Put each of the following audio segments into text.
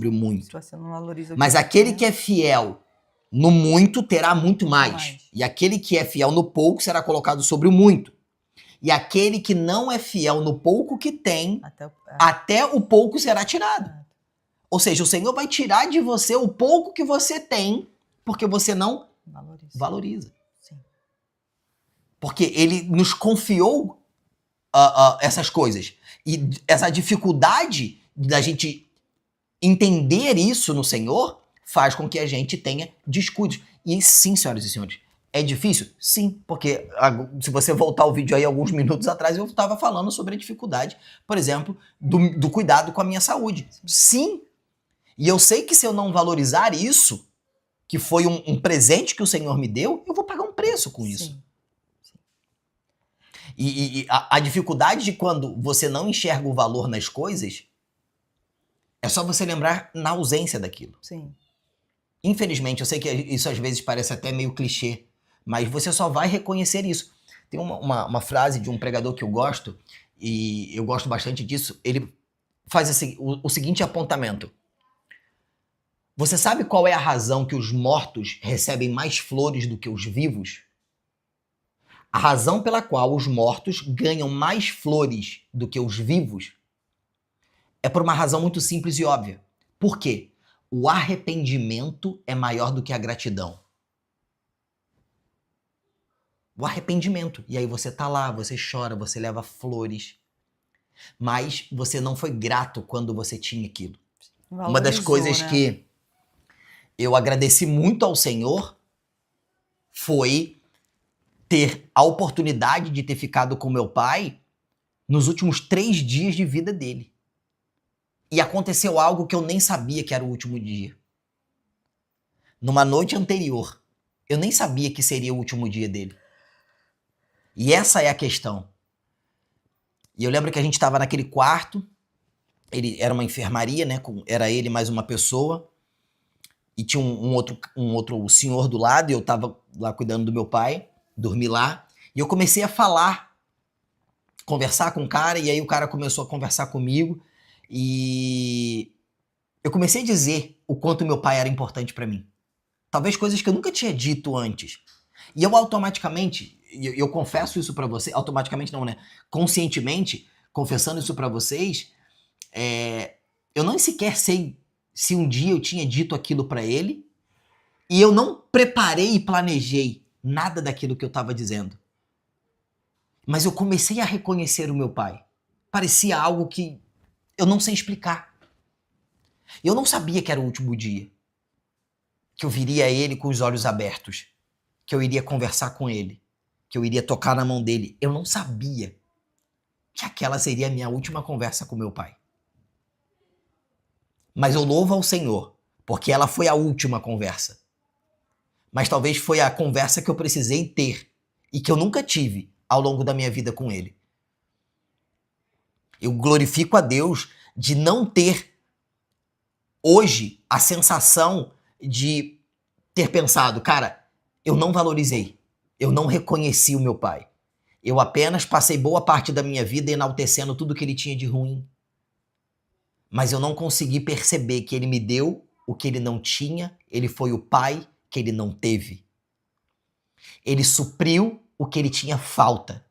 sobre o muito. Se você não valoriza o Mas que aquele tem, que é fiel no muito terá muito mais. mais. E aquele que é fiel no pouco será colocado sobre o muito. E aquele que não é fiel no pouco que tem, até o pouco será tirado. Ou seja, o Senhor vai tirar de você o pouco que você tem, porque você não valoriza. Sim. Porque ele nos confiou essas coisas. E essa dificuldade da gente entender isso no Senhor faz com que a gente tenha descuidos. E sim, senhoras e senhores, é difícil? Sim, porque se você voltar o vídeo aí alguns minutos atrás, eu estava falando sobre a dificuldade, por exemplo, do cuidado com a minha saúde. Sim. E eu sei que se eu não valorizar isso, que foi um presente que o Senhor me deu, eu vou pagar um preço com isso. Sim. E a dificuldade de quando você não enxerga o valor nas coisas, é só você lembrar na ausência daquilo. Sim. Infelizmente, eu sei que isso às vezes parece até meio clichê, mas você só vai reconhecer isso. Tem uma frase de um pregador que eu gosto, e eu gosto bastante disso, ele faz o seguinte apontamento. Você sabe qual é a razão que os mortos recebem mais flores do que os vivos? A razão pela qual os mortos ganham mais flores do que os vivos é por uma razão muito simples e óbvia. Por quê? O arrependimento é maior do que a gratidão. O arrependimento. E aí você tá lá, você chora, você leva flores. Mas você não foi grato quando você tinha aquilo. Uma das coisas, né, que eu agradeci muito ao Senhor foi ter a oportunidade de ter ficado com meu pai nos últimos 3 dias de vida dele. E aconteceu algo que eu nem sabia que era o último dia. Numa noite anterior, eu nem sabia que seria o último dia dele. E essa é a questão. E eu lembro que a gente estava naquele quarto, ele era uma enfermaria, né? Era ele mais uma pessoa, e tinha um outro senhor do lado, e eu estava lá cuidando do meu pai, dormi lá, e eu comecei a falar, conversar com o cara, e aí o cara começou a conversar comigo, e eu comecei a dizer o quanto meu pai era importante para mim. Talvez coisas que eu nunca tinha dito antes. E eu automaticamente, eu confesso isso pra você, automaticamente não, né? Conscientemente, confessando isso pra vocês, eu não sequer sei se um dia eu tinha dito aquilo pra ele, e eu não preparei e planejei nada daquilo que eu tava dizendo. Mas eu comecei a reconhecer o meu pai. Parecia algo que eu não sei explicar. Eu não sabia que era o último dia. Que eu viria a ele com os olhos abertos. Que eu iria conversar com ele. Que eu iria tocar na mão dele. Eu não sabia que aquela seria a minha última conversa com meu pai. Mas eu louvo ao Senhor, porque ela foi a última conversa. Mas talvez foi a conversa que eu precisei ter e que eu nunca tive ao longo da minha vida com ele. Eu glorifico a Deus de não ter hoje a sensação de ter pensado, cara, eu não valorizei, eu não reconheci o meu pai. Eu apenas passei boa parte da minha vida enaltecendo tudo que ele tinha de ruim. Mas eu não consegui perceber que ele me deu o que ele não tinha, ele foi o pai que ele não teve. Ele supriu o que ele tinha falta.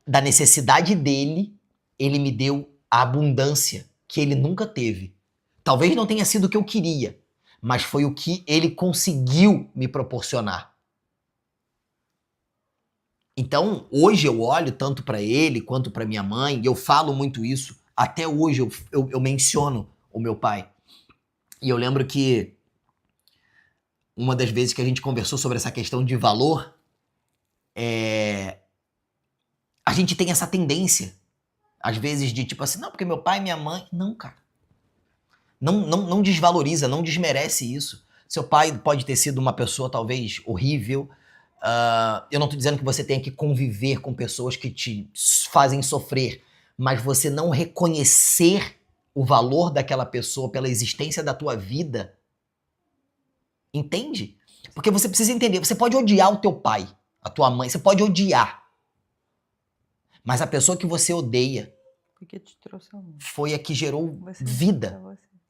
Da necessidade dele, ele me deu a abundância que ele nunca teve. Talvez não tenha sido o que eu queria, mas foi o que ele conseguiu me proporcionar. Então, hoje eu olho tanto para ele quanto para minha mãe, e eu falo muito isso. Até hoje eu menciono o meu pai. E eu lembro que uma das vezes que a gente conversou sobre essa questão de valor, a gente tem essa tendência, às vezes, de tipo assim, não, porque meu pai e minha mãe... Não, cara. Não desvaloriza, não desmerece isso. Seu pai pode ter sido uma pessoa talvez horrível. Eu não estou dizendo que você tenha que conviver com pessoas que te fazem sofrer, mas você não reconhecer o valor daquela pessoa pela existência da tua vida, entende? Porque você precisa entender, você pode odiar o teu pai, a tua mãe, você pode odiar, mas a pessoa que você odeia porque te trouxe ao mundo. foi a que gerou Você, vida.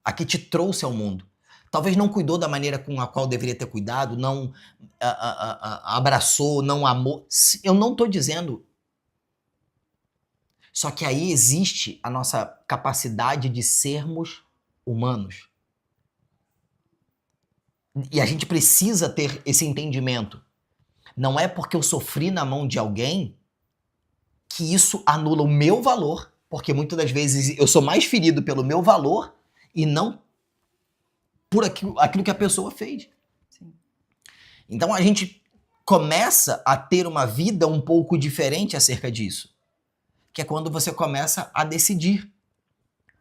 a que te trouxe ao mundo. Talvez não cuidou da maneira com a qual deveria ter cuidado, não abraçou, não amou. Eu não estou dizendo. Só que aí existe a nossa capacidade de sermos humanos. E a gente precisa ter esse entendimento. Não é porque eu sofri na mão de alguém que isso anula o meu valor, porque muitas das vezes eu sou mais ferido pelo meu valor e não por aquilo que a pessoa fez. Sim. Então a gente começa a ter uma vida um pouco diferente acerca disso, que é quando você começa a decidir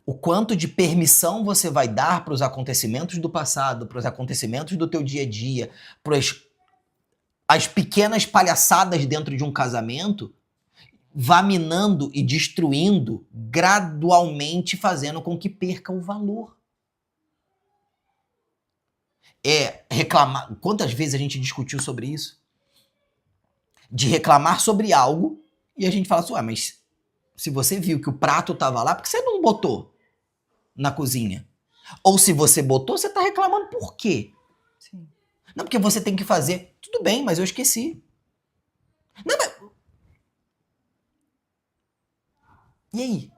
o quanto de permissão você vai dar para os acontecimentos do passado, para os acontecimentos do teu dia a dia, para as pequenas palhaçadas dentro de um casamento, vá minando e destruindo gradualmente, fazendo com que perca o valor. Reclamar. Quantas vezes a gente discutiu sobre isso? De reclamar sobre algo e a gente fala assim, mas se você viu que o prato estava lá, por que você não botou na cozinha? Ou se você botou, você está reclamando por quê? Sim. Não, porque você tem que fazer. Tudo bem, mas eu esqueci. Não, mas... E aí?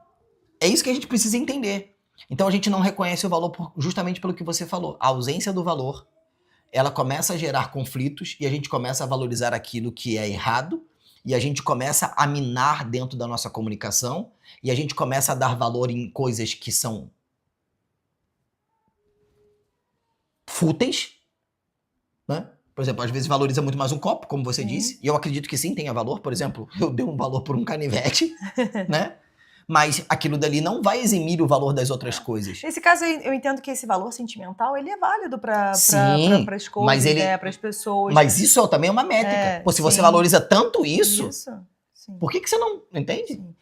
É isso que a gente precisa entender. Então a gente não reconhece o valor justamente pelo que você falou. A ausência do valor, ela começa a gerar conflitos e a gente começa a valorizar aquilo que é errado e a gente começa a minar dentro da nossa comunicação e a gente começa a dar valor em coisas que são fúteis, né? Por exemplo, às vezes valoriza muito mais um copo, como você disse, e eu acredito que sim, tenha valor. Por exemplo, eu dei um valor por um canivete, né? Mas aquilo dali não vai eximir o valor das outras coisas. Nesse caso, eu entendo que esse valor sentimental, ele é válido para as coisas, né, para as pessoas. Mas isso também é uma métrica. Pô, se você valoriza tanto isso, por que você não... Entende? Sim.